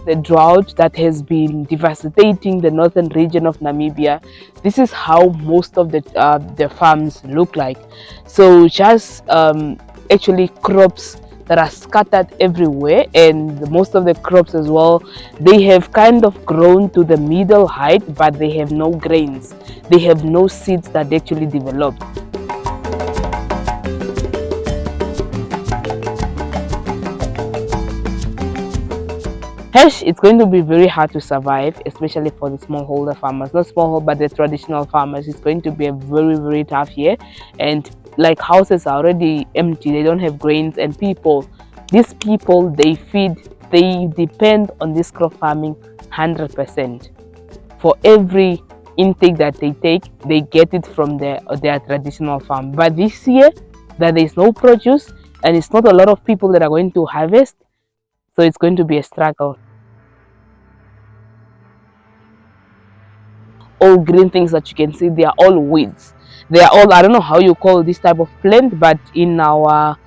the drought that has been devastating the northern region of Namibia, this is how most of the farms look like. So just actually crops that are scattered everywhere, and most of the crops as well, they have kind of grown to the middle height, but they have no grains, they have no seeds that actually developed. It's going to be very hard to survive, especially for the smallholder farmers. Not smallholder, but the traditional farmers. It's going to be a very, very tough year. And like houses are already empty, they don't have grains, and these people, they depend on this crop farming 100%. For every intake that they take, they get it from their traditional farm. But this year, that there is no produce, and it's not a lot of people that are going to harvest, so it's going to be a struggle. All green things that you can see, they are all weeds. They are all, I don't know how you call this type of plant, but in our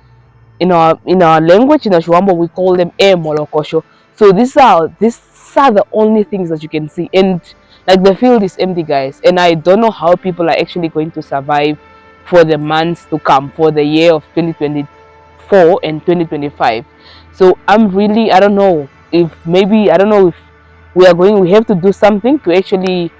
language, in Ashwambo, we call them molokosho. So these are the only things that you can see, and like the field is empty, guys, and I don't know how people are actually going to survive for the months to come, for the year of 2024 and 2025. So I don't know if we have to do something to actually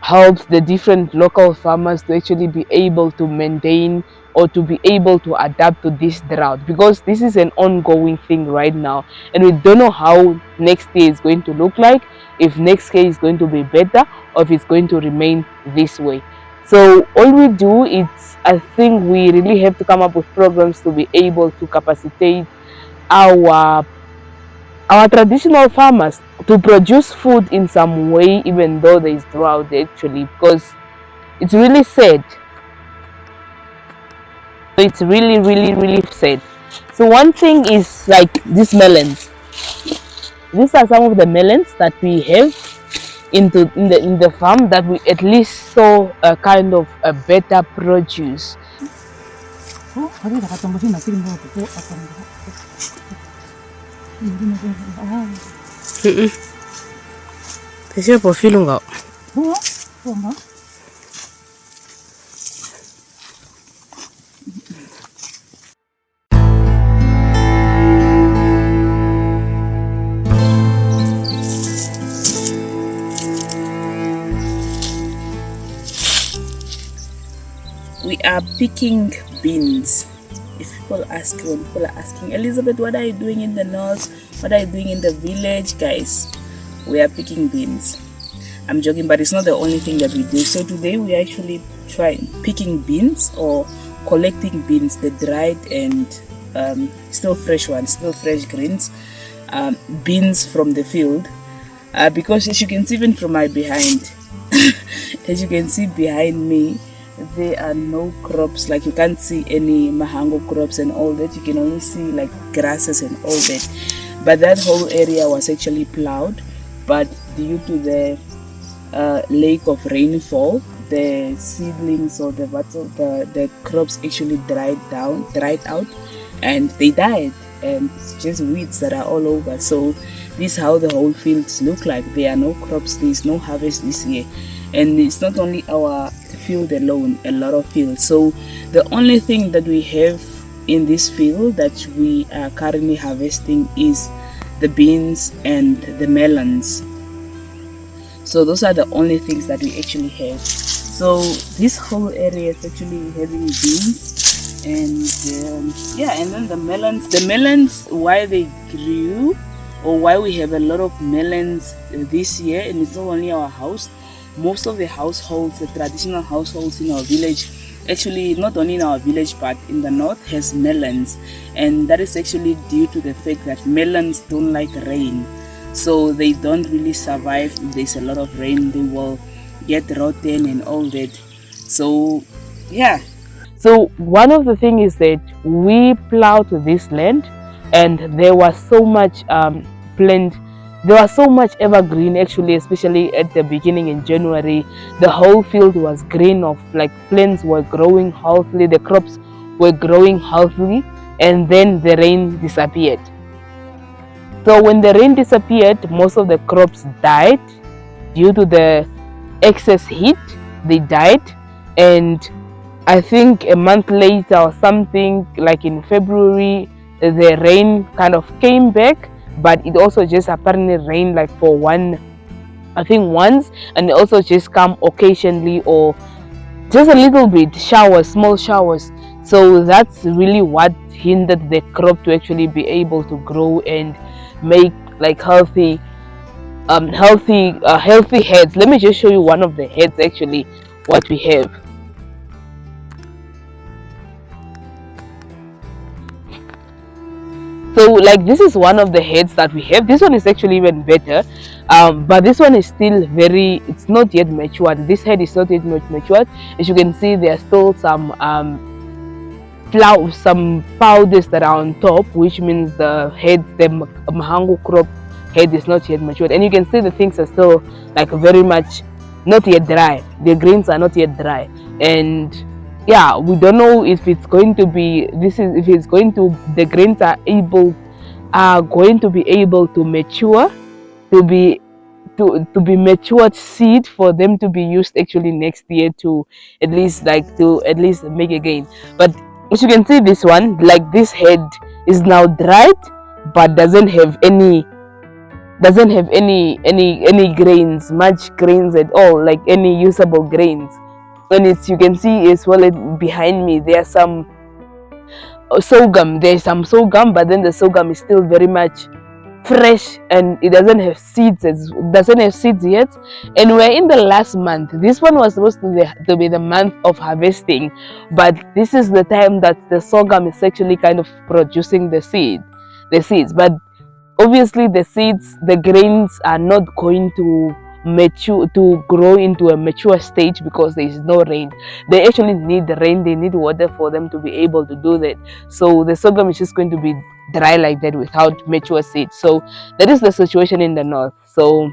help the different local farmers to actually be able to maintain or to be able to adapt to this drought, because this is an ongoing thing right now, and we don't know how next year is going to look like, if next year is going to be better or if it's going to remain this way. So all we do is, I think we really have to come up with programs to be able to capacitate our traditional farmers to produce food in some way, even though there is drought actually, because it's really sad. It's really, really, really sad. So one thing is like these melons. These are some of the melons that we have in the farm, that we at least saw a kind of a better produce. We are picking beans. When people are asking, Elizabeth, what are you doing in the north? What are you doing in the village? Guys, we are picking beans. I'm joking, but it's not the only thing that we do. So today we actually picking beans, or collecting beans, the dried and still fresh ones, still fresh greens, beans from the field. Because as you can see, even from my behind, as you can see behind me, there are no crops. Like you can't see any mahango crops and all that. You can only see like grasses and all that. But that whole area was actually plowed, but due to the lack of rainfall, the seedlings or the crops actually dried out, and they died, and it's just weeds that are all over. So this is how the whole fields look like. There are no crops, there's no harvest this year. And it's not only our field alone, a lot of fields. So the only thing that we have in this field that we are currently harvesting is the beans and the melons. So those are the only things that we actually have. So this whole area is actually having beans, and and then the melons, why they grew, or why we have a lot of melons this year. And it's not only our house, most of the households, the traditional households in our village, actually not only in our village but in the north, has melons. And that is actually due to the fact that melons don't like rain, so they don't really survive. If there's a lot of rain, they will get rotten and all that. So so one of the things is that we plowed this land, and there was so much there was so much evergreen actually, especially at the beginning in January. The whole field was green, of like plants were growing healthily, the crops were growing healthily, and then the rain disappeared. So when the rain disappeared, most of the crops died due to the excess heat. They died, and I think a month later or something, like in February, the rain kind of came back, but it also just apparently rained like for I think once, and it also just come occasionally or just a little bit, showers, small showers. So that's really what hindered the crop to actually be able to grow and make like healthy heads. Let me just show you one of the heads actually what we have. So like this is one of the heads that we have. This one is actually even better, but this one is still it's not yet matured. This head is not yet matured. As you can see, there are still some some powders that are on top, which means the mahango crop head is not yet matured, and you can see the things are still like very much not yet dry. The grains are not yet dry, and yeah, we don't know if it's going to be the grains are going to be able to mature to be to be matured seed for them to be used actually next year to at least make a gain. But as you can see, this one, like this head is now dried but doesn't have any grains, much grains at all, like any usable grains. And you can see as well behind me there are some sorghum. There's some sorghum, but then the sorghum is still very much fresh and it doesn't have seeds yet. And we're in the last month. This one was supposed to be the month of harvesting, but this is the time that the sorghum is actually kind of producing the seeds. But obviously the grains are not going to grow into a mature stage because there is no rain. They actually need the rain, they need water for them to be able to do that. So the sorghum is just going to be dry like that without mature seeds. So that is the situation in the north. So